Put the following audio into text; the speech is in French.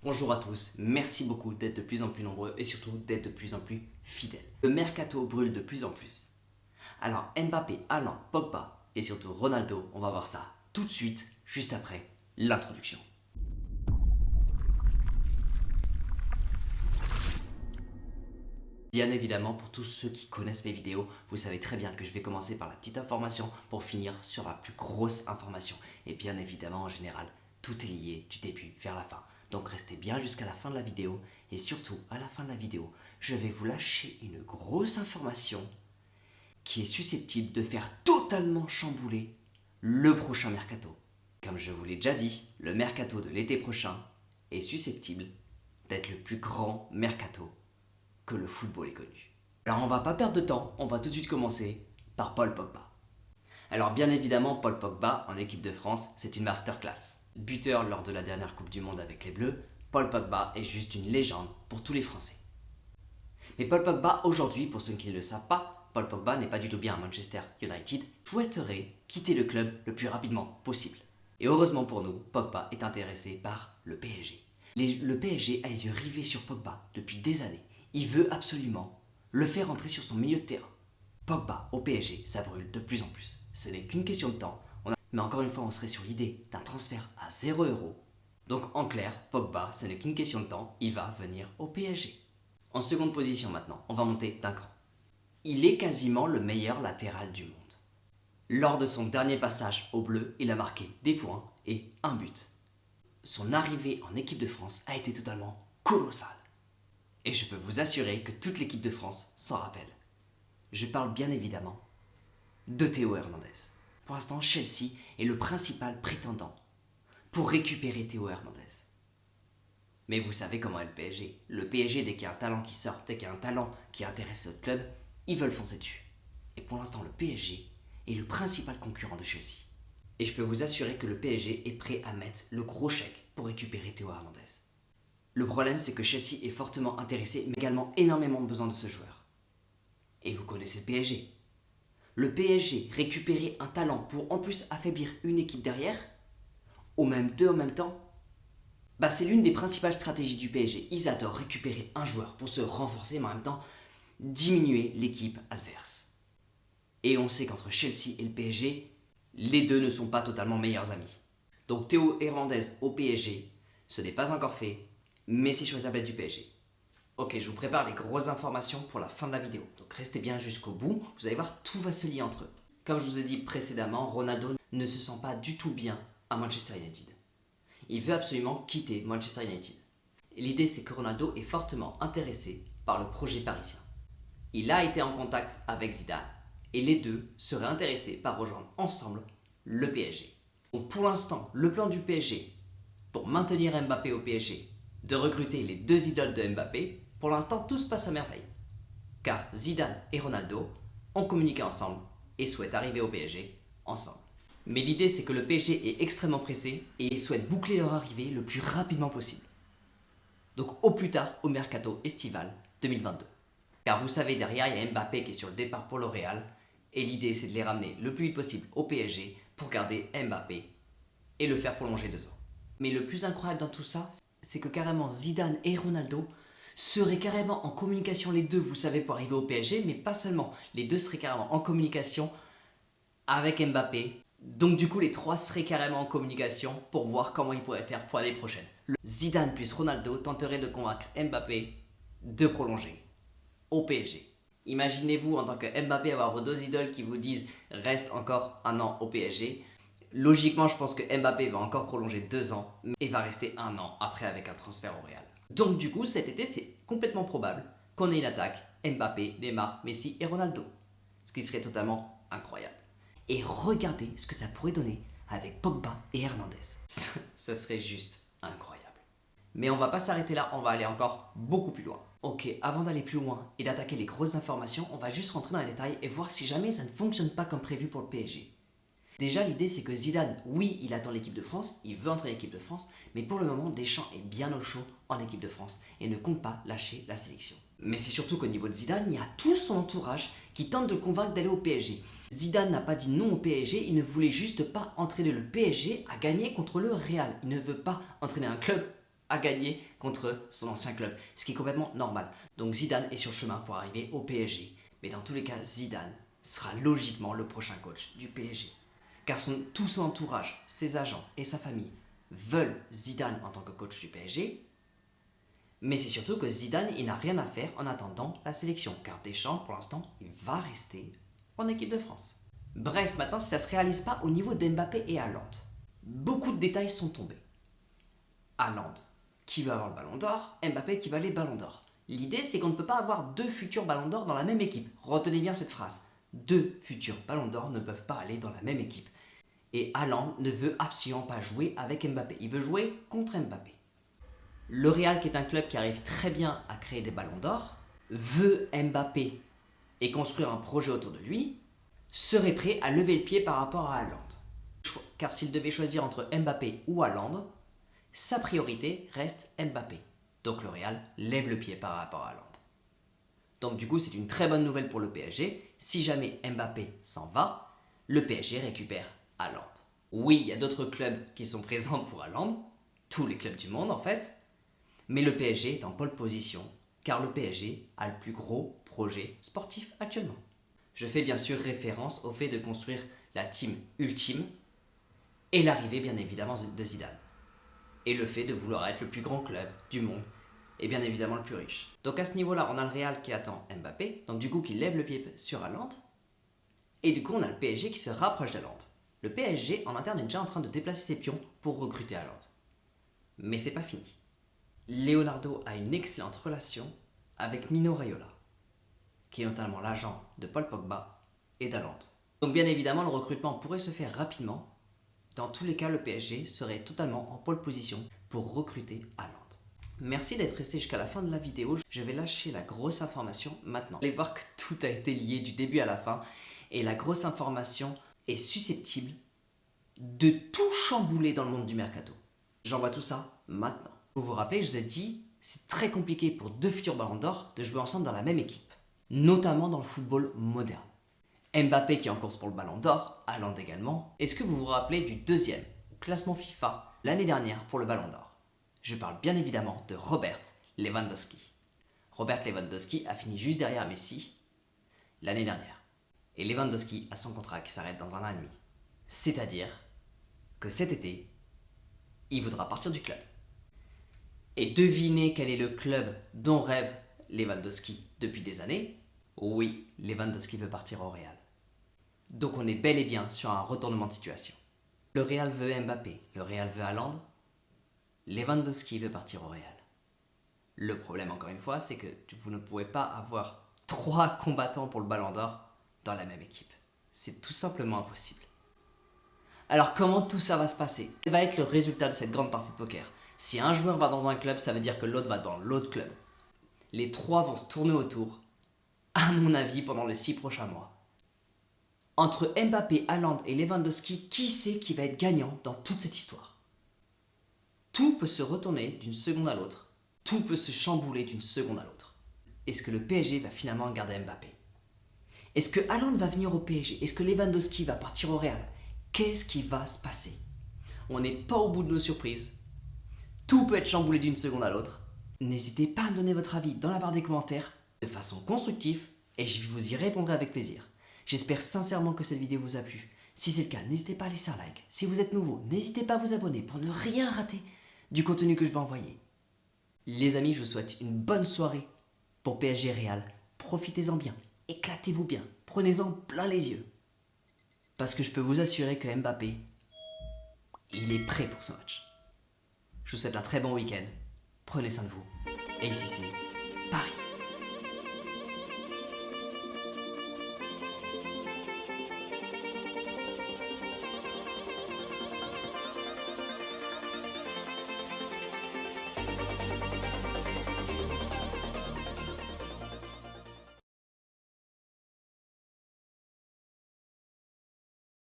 Bonjour à tous, merci beaucoup d'être de plus en plus nombreux et surtout d'être de plus en plus fidèles. Le mercato brûle de plus en plus. Alors Mbappé, Haaland, Pogba et surtout Ronaldo, on va voir ça tout de suite, juste après l'introduction. Bien évidemment, pour tous ceux qui connaissent mes vidéos, vous savez très bien que je vais commencer par la petite information pour finir sur la plus grosse information. Et bien évidemment, en général, tout est lié du début vers la fin. Donc restez bien jusqu'à la fin de la vidéo. Et surtout, à la fin de la vidéo, je vais vous lâcher une grosse information qui est susceptible de faire totalement chambouler le prochain mercato. Comme je vous l'ai déjà dit, le mercato de l'été prochain est susceptible d'être le plus grand mercato que le football ait connu. Alors on va pas perdre de temps, on va tout de suite commencer par Paul Pogba. Alors bien évidemment, Paul Pogba en équipe de France, c'est une masterclass. Buteur lors de la dernière Coupe du Monde avec les Bleus, Paul Pogba est juste une légende pour tous les Français. Mais Paul Pogba aujourd'hui, pour ceux qui ne le savent pas, Paul Pogba n'est pas du tout bien à Manchester United, souhaiterait quitter le club le plus rapidement possible. Et heureusement pour nous, Pogba est intéressé par le PSG. Le PSG a les yeux rivés sur Pogba depuis des années. Il veut absolument le faire entrer sur son milieu de terrain. Pogba au PSG, ça brûle de plus en plus. Ce n'est qu'une question de temps. Mais encore une fois, on serait sur l'idée d'un transfert à 0 €. Donc en clair, Pogba, ce n'est qu'une question de temps, il va venir au PSG. En seconde position maintenant, on va monter d'un cran. Il est quasiment le meilleur latéral du monde. Lors de son dernier passage au bleu, il a marqué des points et un but. Son arrivée en équipe de France a été totalement colossale. Et je peux vous assurer que toute l'équipe de France s'en rappelle. Je parle bien évidemment de Théo Hernandez. Pour l'instant, Chelsea est le principal prétendant pour récupérer Théo Hernandez. Mais vous savez comment est le PSG. Le PSG, dès qu'il y a un talent qui sort, dès qu'il y a un talent qui intéresse notre club, ils veulent foncer dessus. Et pour l'instant, le PSG est le principal concurrent de Chelsea. Et je peux vous assurer que le PSG est prêt à mettre le gros chèque pour récupérer Théo Hernandez. Le problème, c'est que Chelsea est fortement intéressé, mais également énormément besoin de ce joueur. Et vous connaissez le PSG. Le PSG récupérer un talent pour en plus affaiblir une équipe derrière, ou même deux en même temps, c'est l'une des principales stratégies du PSG. Ils adorent récupérer un joueur pour se renforcer, mais en même temps diminuer l'équipe adverse. Et on sait qu'entre Chelsea et le PSG, les deux ne sont pas totalement meilleurs amis. Donc Théo Hernandez au PSG, ce n'est pas encore fait, mais c'est sur les tablettes du PSG. Ok, je vous prépare les grosses informations pour la fin de la vidéo. Donc restez bien jusqu'au bout, vous allez voir, tout va se lier entre eux. Comme je vous ai dit précédemment, Ronaldo ne se sent pas du tout bien à Manchester United. Il veut absolument quitter Manchester United. Et l'idée, c'est que Ronaldo est fortement intéressé par le projet parisien. Il a été en contact avec Zidane et les deux seraient intéressés par rejoindre ensemble le PSG. Donc pour l'instant, le plan du PSG pour maintenir Mbappé au PSG, de recruter les deux idoles de Mbappé, pour l'instant tout se passe à merveille. Car Zidane et Ronaldo ont communiqué ensemble et souhaitent arriver au PSG ensemble. Mais l'idée, c'est que le PSG est extrêmement pressé et ils souhaitent boucler leur arrivée le plus rapidement possible. Donc au plus tard au mercato estival 2022. Car vous savez, derrière il y a Mbappé qui est sur le départ pour le Real et l'idée, c'est de les ramener le plus vite possible au PSG pour garder Mbappé et le faire prolonger 2 ans. Mais le plus incroyable dans tout ça, c'est que carrément Zidane et Ronaldo seraient carrément en communication les deux, vous savez, pour arriver au PSG, mais pas seulement. Les deux seraient carrément en communication avec Mbappé. Donc du coup, les trois seraient carrément en communication pour voir comment ils pourraient faire pour l'année prochaine. Zidane plus Ronaldo tenteraient de convaincre Mbappé de prolonger au PSG. Imaginez-vous en tant que Mbappé avoir vos deux idoles qui vous disent « reste encore un an au PSG ». Logiquement, je pense que Mbappé va encore prolonger 2 ans et va rester 1 an après avec un transfert au Real. Donc du coup, cet été, c'est complètement probable qu'on ait une attaque Mbappé, Neymar, Messi et Ronaldo. Ce qui serait totalement incroyable. Et regardez ce que ça pourrait donner avec Pogba et Hernandez. Ça serait juste incroyable. Mais on va pas s'arrêter là, on va aller encore beaucoup plus loin. Ok, avant d'aller plus loin et d'attaquer les grosses informations, on va juste rentrer dans les détails et voir si jamais ça ne fonctionne pas comme prévu pour le PSG. Déjà, l'idée, c'est que Zidane, oui, il attend l'équipe de France, il veut entrer en équipe de France, mais pour le moment, Deschamps est bien au chaud en équipe de France et ne compte pas lâcher la sélection. Mais c'est surtout qu'au niveau de Zidane, il y a tout son entourage qui tente de le convaincre d'aller au PSG. Zidane n'a pas dit non au PSG, il ne voulait juste pas entraîner le PSG à gagner contre le Real. Il ne veut pas entraîner un club à gagner contre son ancien club, ce qui est complètement normal. Donc Zidane est sur le chemin pour arriver au PSG. Mais dans tous les cas, Zidane sera logiquement le prochain coach du PSG. Car tout son entourage, ses agents et sa famille veulent Zidane en tant que coach du PSG. Mais c'est surtout que Zidane, il n'a rien à faire en attendant la sélection. Car Deschamps, pour l'instant, il va rester en équipe de France. Bref, maintenant, si ça ne se réalise pas au niveau d'Mbappé et Haaland, beaucoup de détails sont tombés. Haaland, qui va avoir le ballon d'or, Mbappé qui va aller ballon d'or. L'idée, c'est qu'on ne peut pas avoir deux futurs ballons d'or dans la même équipe. Retenez bien cette phrase. Deux futurs ballons d'or ne peuvent pas aller dans la même équipe. Et Haaland ne veut absolument pas jouer avec Mbappé. Il veut jouer contre Mbappé. Le Real, qui est un club qui arrive très bien à créer des ballons d'or, veut Mbappé et construire un projet autour de lui, serait prêt à lever le pied par rapport à Haaland. Car s'il devait choisir entre Mbappé ou Haaland, sa priorité reste Mbappé. Donc le Real lève le pied par rapport à Haaland. Donc du coup, c'est une très bonne nouvelle pour le PSG. Si jamais Mbappé s'en va, le PSG récupère Haaland. Oui, il y a d'autres clubs qui sont présents pour Haaland, tous les clubs du monde en fait, mais le PSG est en pole position, car le PSG a le plus gros projet sportif actuellement. Je fais bien sûr référence au fait de construire la team ultime et l'arrivée bien évidemment de Zidane. Et le fait de vouloir être le plus grand club du monde et bien évidemment le plus riche. Donc à ce niveau-là, on a le Real qui attend Mbappé, donc du coup qui lève le pied sur Haaland, et du coup on a le PSG qui se rapproche d'Haaland. Le PSG en interne est déjà en train de déplacer ses pions pour recruter Haaland. Mais c'est pas fini. Leonardo a une excellente relation avec Mino Raiola, qui est notamment l'agent de Paul Pogba et d'Haaland. Donc bien évidemment, le recrutement pourrait se faire rapidement. Dans tous les cas, le PSG serait totalement en pole position pour recruter Haaland. Merci d'être resté jusqu'à la fin de la vidéo. Je vais lâcher la grosse information maintenant. Vous allez voir que tout a été lié du début à la fin. Et la grosse information est susceptible de tout chambouler dans le monde du mercato. J'envoie tout ça maintenant. Vous vous rappelez, je vous ai dit, c'est très compliqué pour deux futurs ballons d'or de jouer ensemble dans la même équipe. Notamment dans le football moderne. Mbappé qui est en course pour le ballon d'or, Haaland également. Est-ce que vous vous rappelez du deuxième classement FIFA l'année dernière pour le ballon d'or? Je parle bien évidemment de Robert Lewandowski. Robert Lewandowski a fini juste derrière Messi l'année dernière. Et Lewandowski a son contrat qui s'arrête dans 1 an et demi. C'est-à-dire que cet été, il voudra partir du club. Et devinez quel est le club dont rêve Lewandowski depuis des années? Oui, Lewandowski veut partir au Real. Donc on est bel et bien sur un retournement de situation. Le Real veut Mbappé, le Real veut Haaland, Lewandowski veut partir au Real. Le problème encore une fois, c'est que vous ne pouvez pas avoir 3 combattants pour le ballon d'or dans la même équipe. C'est tout simplement impossible. Alors comment tout ça va se passer? Quel va être le résultat de cette grande partie de poker? Si un joueur va dans un club, ça veut dire que l'autre va dans l'autre club. Les 3 vont se tourner autour, à mon avis, pendant les 6 prochains mois. Entre Mbappé, Haaland et Lewandowski, qui c'est qui va être gagnant dans toute cette histoire? Tout peut se retourner d'une seconde à l'autre. Tout peut se chambouler d'une seconde à l'autre. Est-ce que le PSG va finalement garder Mbappé? Est-ce que Haaland va venir au PSG? Est-ce que Lewandowski va partir au Real? Qu'est-ce qui va se passer? On n'est pas au bout de nos surprises. Tout peut être chamboulé d'une seconde à l'autre. N'hésitez pas à me donner votre avis dans la barre des commentaires de façon constructive et je vous y répondrai avec plaisir. J'espère sincèrement que cette vidéo vous a plu. Si c'est le cas, n'hésitez pas à laisser un like. Si vous êtes nouveau, n'hésitez pas à vous abonner pour ne rien rater du contenu que je vais envoyer. Les amis, je vous souhaite une bonne soirée pour PSG Real. Profitez-en bien, éclatez-vous bien, prenez-en plein les yeux. Parce que je peux vous assurer que Mbappé, il est prêt pour ce match. Je vous souhaite un très bon week-end. Prenez soin de vous. Et ici c'est Paris.